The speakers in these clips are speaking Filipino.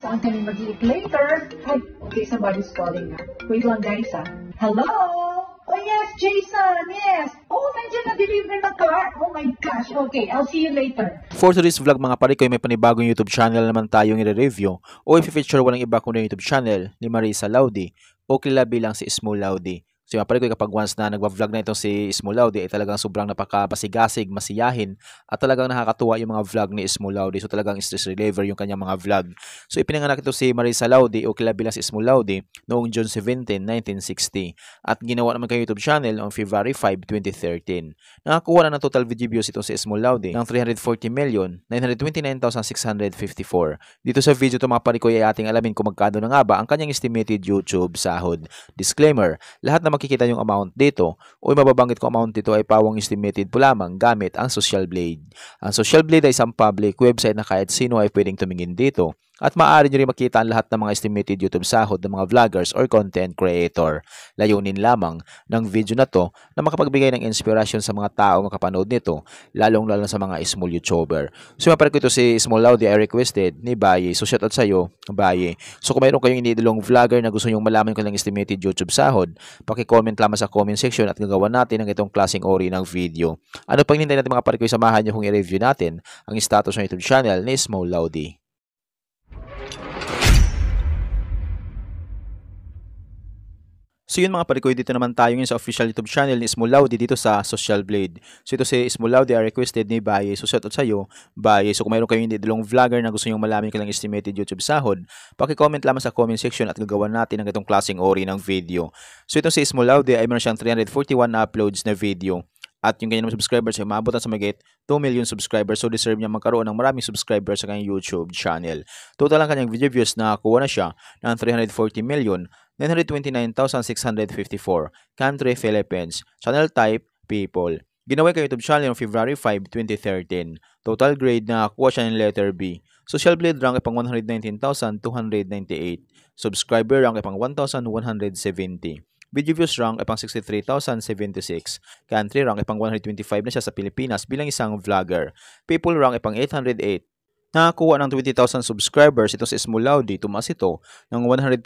Saan kami mag-eat later? Ay, okay, somebody's calling na. Wait lang guys Hello? Oh yes, Jason, yes. Oh, nandiyan na-deliver ng car. Oh my gosh, okay, I'll see you later. For today's vlog mga pare ko, may panibagong YouTube channel naman tayong i-review o i-feature walang iba kundi YouTube channel ni Marisa Laude o kilala bilang si Smo Laude. So mga pare ko, kapag once na nagwa-vlog na itong si Smo Laude ay talagang sobrang napakabasigasig, masiyahin at talagang nakakatuwa yung mga vlog ni Smo Laude. So talagang stress reliever yung kanyang mga vlog. So ipinanganak ito si Marisa Laude o kilala bilang si Smo Laude noong June 17, 1960 at ginawa naman kay YouTube channel on February 5, 2013. Nakakuha na ng total video views itong si Smo Laude ng 340,929,654. Dito sa video ito mga pare ko ay ating alamin kung magkano na nga ba ang kanyang estimated YouTube sahod. Disclaimer, lahat na makikita yung amount dito o mababanggit ko amount dito ay pawang estimated po lamang gamit ang Social Blade. Ang Social Blade ay isang public website na kahit sino ay pwedeng tumingin dito at maaari nyo rin makita ang lahat ng mga estimated YouTube sahod ng mga vloggers or content creator. Layunin lamang ng video na to na makapagbigay ng inspirasyon sa mga tao makapanood nito, lalong-lalo sa mga small YouTuber. So mapare ko ito si Smo Laude ay requested ni Baye. So shoutout sa iyo, Baye. So kung mayroon kayong iniidolong vlogger na gusto nyong malaman kung lang estimated YouTube sahod, paki-comment lamang sa comment section at gagawa natin ng itong klaseng ori ng video. Ano pang hinintay natin mga pare ko, samahan nyo kung i-review natin ang status ng YouTube channel ni Smo Laude. So yun mga pare ko, dito naman tayo ngayon sa official YouTube channel ni Smo Laude dito sa Social Blade. So ito si Smo Laude ay requested ni Baye. So shoutout sa iyo, Baye. So kung mayroon kayong dalawang vlogger na gusto nyong malaman kung lang estimated YouTube sahod, paki-comment lamang sa comment section at gagawa natin ng itong klaseng ori ng video. So ito si Smo Laude ay meron siyang 341 uploads na video. At yung kanyang subscribers ay maabutan sa magit 2 million subscribers. So deserve niya magkaroon ng maraming subscribers sa kanyang YouTube channel. Total ang kanyang video views na kuha na siya ng 340,929,654. Country, Philippines. Channel type, people. Ginawa kay YouTube channel noong February 5, 2013. Total grade na kuha siya ng letter B. Social Blade rank ay pang 119,298. Subscriber rank ay pang 1,170. Video views rank ay pang 63,076. Country rank ay pang 125 na siya sa Pilipinas bilang isang vlogger. People rank ay pang 808. Nakakuha ng 20,000 subscribers ito si Smo Laude. Tumaas ito ng 100.0%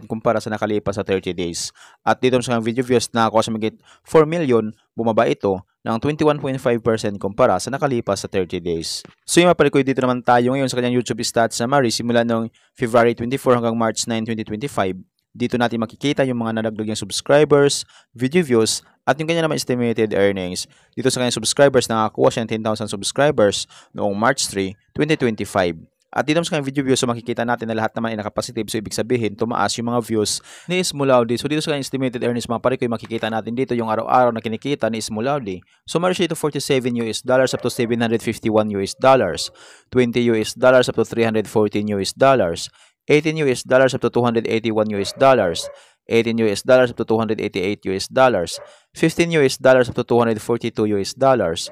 kumpara sa nakalipas sa 30 days. At dito sa video views nakakuha sa magit 4 million, bumaba ito ng 21.5% kumpara sa nakalipas sa 30 days. So yung mapalikoy, dito naman tayo ngayon sa kanyang YouTube stats summary simula noong February 24 hanggang March 9, 2025. Dito natin makikita yung mga nadagdag yung subscribers, video views, at yung kanya naman estimated earnings. Dito sa kanyang subscribers, nakakuha siya ng 10,000 subscribers noong March 3, 2025. At dito sa kanyang video views, so makikita natin na lahat naman ay nakapositive. So ibig sabihin, tumaas yung mga views ni Smo Laude. So dito sa kanyang estimated earnings, mga pare ko, makikita natin dito yung araw-araw na kinikita ni Smo Laude. So meron siya ito $47 up to $751 $20 up to $314 $18 up to $281 $18 up to $288 $15 up to $242 $33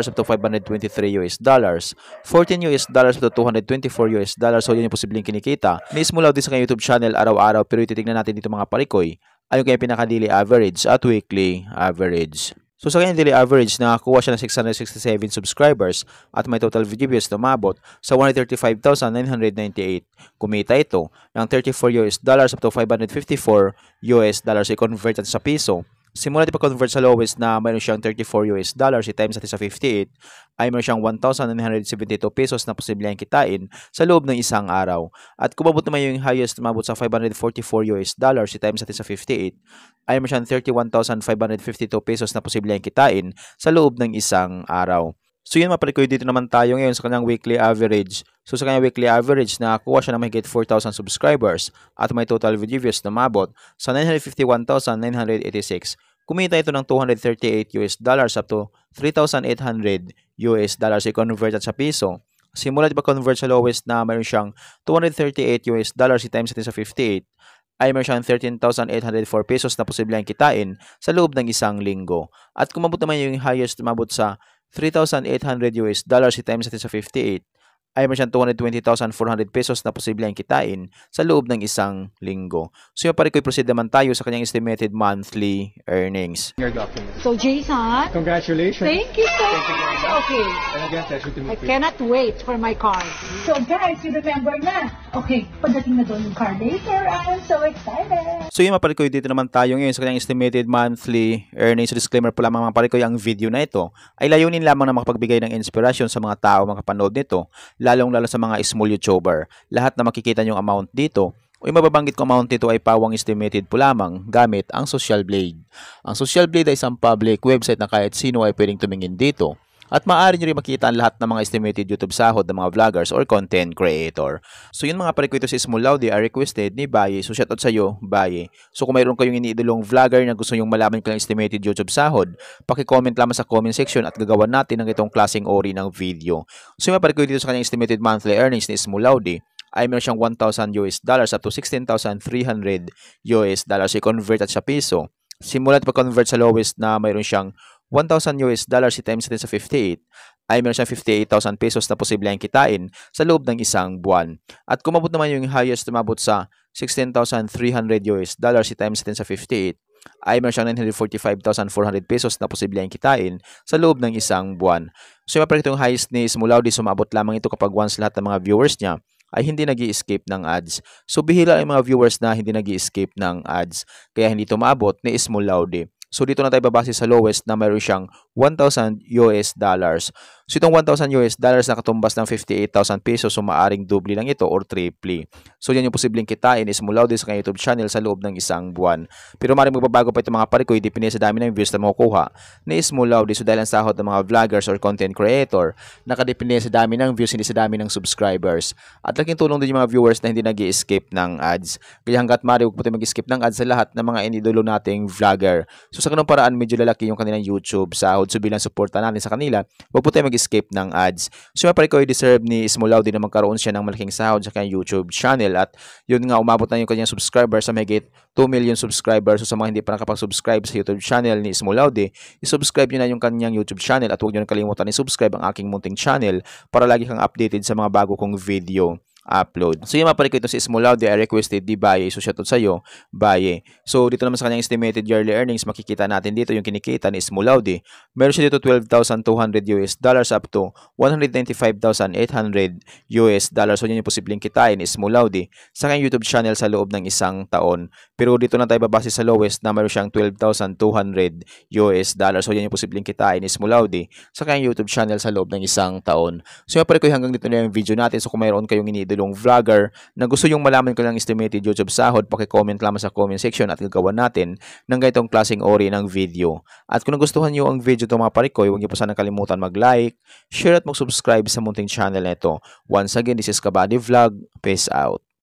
up to $523 $14 up to $224. So yun yung posibleng kinikita ni Smo Laude sa kanyang YouTube channel araw-araw. Pero ititignan natin dito mga parikoy ano kaya pinaka-daily average at weekly average. So sa kanyang daily average, nakakuha siya ng 667 subscribers at may total video views na umabot sa 135,998. Kumita ito ng $34 up to $554. I-convert natin sa piso. Simula di pa-convert sa lowest na mayroon siyang $34, i-times natin sa 58, ay mayroon siyang 1,972 pesos na posibleng kitain sa loob ng isang araw. At kung mabot naman yung highest, mabot sa $544, i-times natin sa 58, ay mayroon siyang 31,552 pesos na posibleng kitain sa loob ng isang araw. So yun mapalikoy, dito naman tayo ngayon sa kanyang weekly average. So sa kanyang weekly average, nakakuha siya ng mahigit 4,000 subscribers at may total video views na mabot sa 951,986. Kumita ito ng $238 up to $3,800. I-convert at sa piso. Simula di pa convert sa lowest na mayroon siyang $238, i-times natin sa 58, ay mayroon siyang 13,804 pesos na posibleng kitain sa loob ng isang linggo. At kung mabot naman yung highest, mabot sa $3,800, i-times natin sa 58, ay meron siyang 220,400 pesos na posible ang kitain sa loob ng isang linggo. So yung parikoy, proceed naman tayo sa kanyang estimated monthly earnings. Your document. So, Jason, Congratulations. thank you so Thank you very much. much. Okay. And again, pleasure to I meet you. cannot wait for my card. So, guys, you remember na. Okay, pagdating na doon yung card later. I'm so excited. So yung mga parikoy, dito naman tayo ngayon sa kanyang estimated monthly earnings. Disclaimer po lamang mga parikoy, ang video na ito ay layunin lamang na makapagbigay ng inspirasyon sa mga tao makapanood nito, lalong-lalo sa mga small YouTuber. Lahat na makikita yung amount dito o yung mababanggit kong amount nito ay pawang estimated po lamang gamit ang Social Blade. Ang Social Blade ay isang public website na kahit sino ay pwedeng tumingin dito. At maaari nyo rin makita ang lahat ng mga estimated YouTube sahod ng mga vloggers or content creator. So yun mga parikoy, ito si Small Laude ay requested ni Baye. So shoutout sa iyo, Baye. So kung mayroon kayong iniidolong vlogger na gusto nyong malaman kung estimated YouTube sahod, paki-comment lamang sa comment section at gagawan natin ng itong klaseng ori ng video. So yung mga parikoy, dito sa kanyang estimated monthly earnings ni Small Laude ay meron siyang $1,000 up to $16,300. So i-convert at sa piso. Simulat pag-convert sa lowest na mayroon siyang $1,000 i-times natin sa 58 ay meron siyang 58,000 pesos na posible ang kitain sa loob ng isang buwan. At kung mabot naman yung highest, tumabot sa $16,300 i-times natin sa 58 ay meron siyang 945,400 pesos na posible ang kitain sa loob ng isang buwan. So yung itong highest ni Small Laude, sumabot lamang ito kapag once lahat ng mga viewers niya ay hindi nag-i-escape ng ads. So bihira ang mga viewers na hindi nag-i-escape ng ads, kaya hindi ito maabot ni Small Laude. So dito na tayo babase sa lowest na mayroon siyang $1,000. So itong $1,000 na katumbas ng 58,000 pesos, so maaring doble lang ito or triple. So yan yung posibleng kitain is Small Laude sa kanyang YouTube channel sa loob ng isang buwan. Pero maaring magbabago pa itong mga parikoy, depende sa dami ng views na makukuha ni Small Laude. So dahil ang sahod ng mga vloggers or content creator, nakadepende sa dami ng views, hindi sa dami ng subscribers. At laking tulong din yung mga viewers na hindi nag-i-escape ng ads. Kaya hanggat maaari, huwag po tayo mag-skip ng ads sa lahat ng mga inidolo nating vlogger. So sa ganung paraan, medyo lalaki yung kanilang YouTube sahod. So bilang suporta natin sa kanila, huwag po tayo mag-escape ng ads. So yung parikoy, deserve ni Small Laude na magkaroon siya ng malaking sahod sa kanyang YouTube channel. At yun nga, umabot na yung kanyang subscribers sa mahigit 2 million subscribers. So sa mga hindi pa nakapag-subscribe sa YouTube channel ni Small Laude, i-subscribe nyo na yung kanyang YouTube channel at huwag nyo kalimutan i-subscribe ang aking munting channel para lagi kang updated sa mga bago kong video upload. So yung maparik ito si Small Laude ay requested di Baye. So shoutout sa iyo, Baye. So dito naman sa kanyang estimated yearly earnings, makikita natin dito yung kinikita ni Small Laude. Meron siya dito $12,200 up to $195,800. So yun yung posibleng kitain ni Small Laude sa kanyang YouTube channel sa loob ng isang taon. Pero dito na tayo babase sa lowest na meron siyang $12,200. So yan yung posibleng kitain ni Small Laude sa kanyang YouTube channel sa loob ng isang taon. So yung parikoy, hanggang dito na yung video natin. So kung mayroon kayong iniidolong vlogger na gusto yung malaman ko ng estimated YouTube sahod, paki-comment lamang sa comment section at gagawa natin ng ganitong klaseng ori ng video. At kung nagustuhan nyo ang video ito mga parikoy, huwag niyo po sana kalimutan mag-like, share at mag-subscribe sa munting channel nito. Once again, this is Kabady Vlog. Peace out.